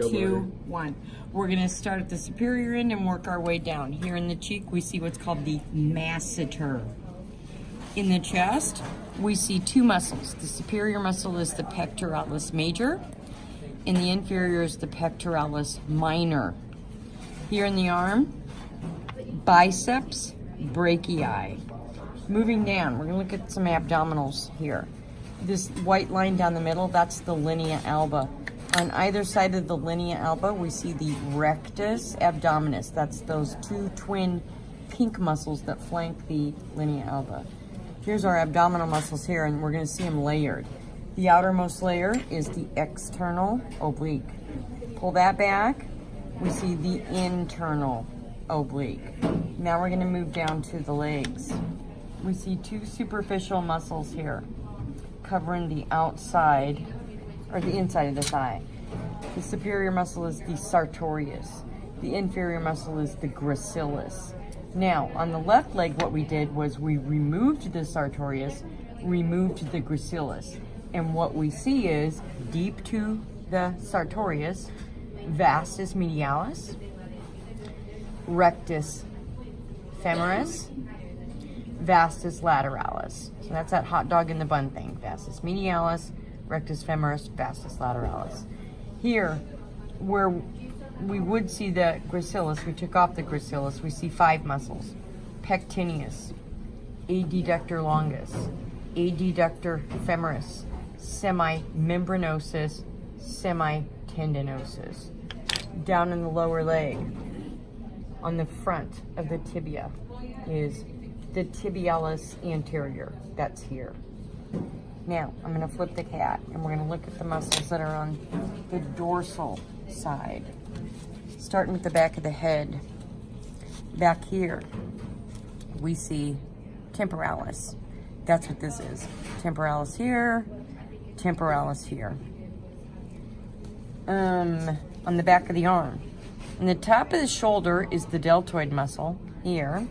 2, 1. We're gonna start at the superior end and work our way down. Here in the cheek, we see what's called the masseter. In the chest, we see 2 muscles. The superior muscle is the pectoralis major, and the inferior is the pectoralis minor. Here in the arm, biceps brachii. Moving down, we're gonna look at some abdominals here. This white line down the middle, that's the linea alba. On either side of the linea alba, we see the rectus abdominis. That's those 2 twin pink muscles that flank the linea alba. Here's our abdominal muscles here, and we're gonna see them layered. The outermost layer is the external oblique. Pull that back, we see the internal oblique. Now we're gonna move down to the legs. We see 2 superficial muscles here, covering the outside, or the inside of the thigh. The superior muscle is the sartorius. The inferior muscle is the gracilis. Now, on the left leg, what we did was we removed the sartorius, removed the gracilis. And what we see is, deep to the sartorius, vastus medialis, rectus femoris, vastus lateralis. So that's that hot dog in the bun thing. Vastus medialis, rectus femoris, vastus lateralis. Here, where we would see the gracilis, we took off the gracilis, we see 5 muscles. Pectineus, adductor longus, adductor femoris, semimembranosus, semitendinosus. Down in the lower leg, on the front of the tibia, is the tibialis anterior. That's here. Now, I'm going to flip the cat, and we're going to look at the muscles that are on the dorsal side. Starting with the back of the head. Back here, we see temporalis. That's what this is. Temporalis here, temporalis here. On the back of the arm. On the top of the shoulder is the deltoid muscle here.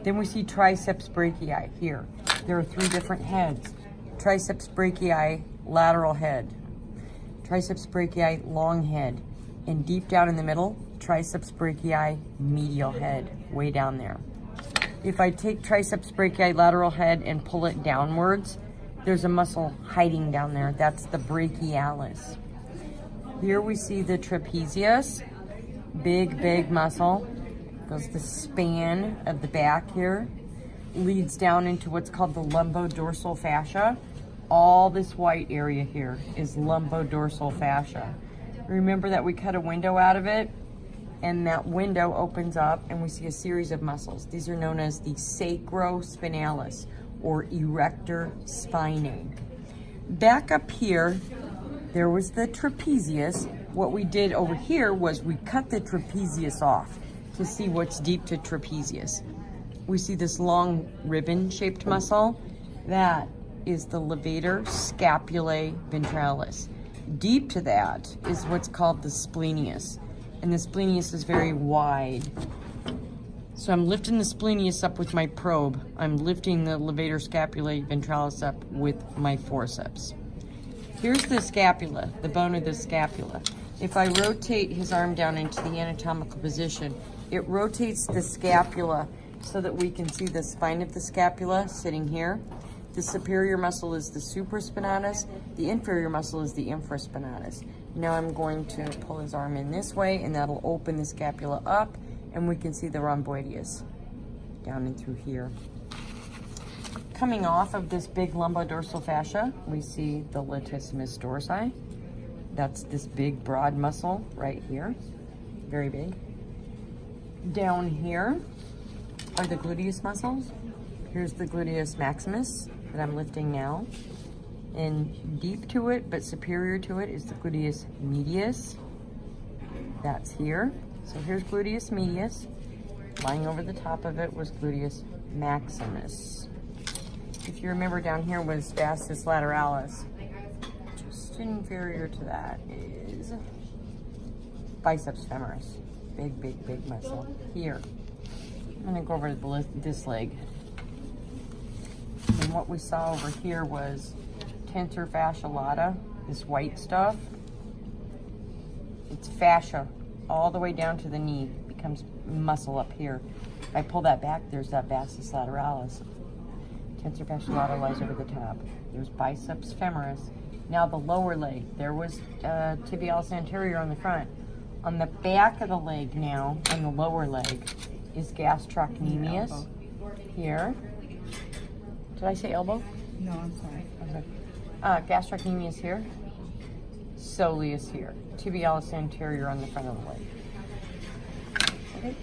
Then we see triceps brachii here. There are 3 different heads. Triceps brachii, lateral head. Triceps brachii, long head. And deep down in the middle, triceps brachii, medial head, way down there. If I take triceps brachii, lateral head, and pull it downwards, there's a muscle hiding down there. That's the brachialis. Here we see the trapezius, big muscle. Goes the span of the back here, leads down into what's called the lumbodorsal fascia. All this white area here is lumbodorsal fascia. Remember that we cut a window out of it, and that window opens up and we see a series of muscles. These are known as the sacrospinalis or erector spinae. Back up here, there was the trapezius. What we did over here was we cut the trapezius off to see what's deep to trapezius. We see this long ribbon-shaped muscle. That is the levator scapulae ventralis. Deep to that is what's called the splenius. And the splenius is very wide. So I'm lifting the splenius up with my probe. I'm lifting the levator scapulae ventralis up with my forceps. Here's the scapula, the bone of the scapula. If I rotate his arm down into the anatomical position, it rotates the scapula so that we can see the spine of the scapula sitting here. The superior muscle is the supraspinatus. The inferior muscle is the infraspinatus. Now I'm going to pull his arm in this way, and that'll open the scapula up, and we can see the rhomboideus down and through here. Coming off of this big lumbodorsal fascia, we see the latissimus dorsi. That's this big broad muscle right here, very big. Down here are the gluteus muscles. Here's the gluteus maximus that I'm lifting now. And deep to it, but superior to it, is the gluteus medius. That's here. So here's gluteus medius. Lying over the top of it was gluteus maximus. If you remember, down here was vastus lateralis. Just inferior to that is biceps femoris. Big muscle. Here, I'm gonna go over this leg. And what we saw over here was tensor fascia lata, this white stuff. It's fascia all the way down to the knee. It becomes muscle up here. If I pull that back, there's that vastus lateralis. Tensor fascia latae lies over the top. There's biceps femoris. Now the lower leg. There was tibialis anterior on the front. On the back of the leg now, on the lower leg, is gastrocnemius. Here. Did I say elbow? No, I'm sorry. Okay. Gastrocnemius here. Soleus here. Tibialis anterior on the front of the leg. Okay.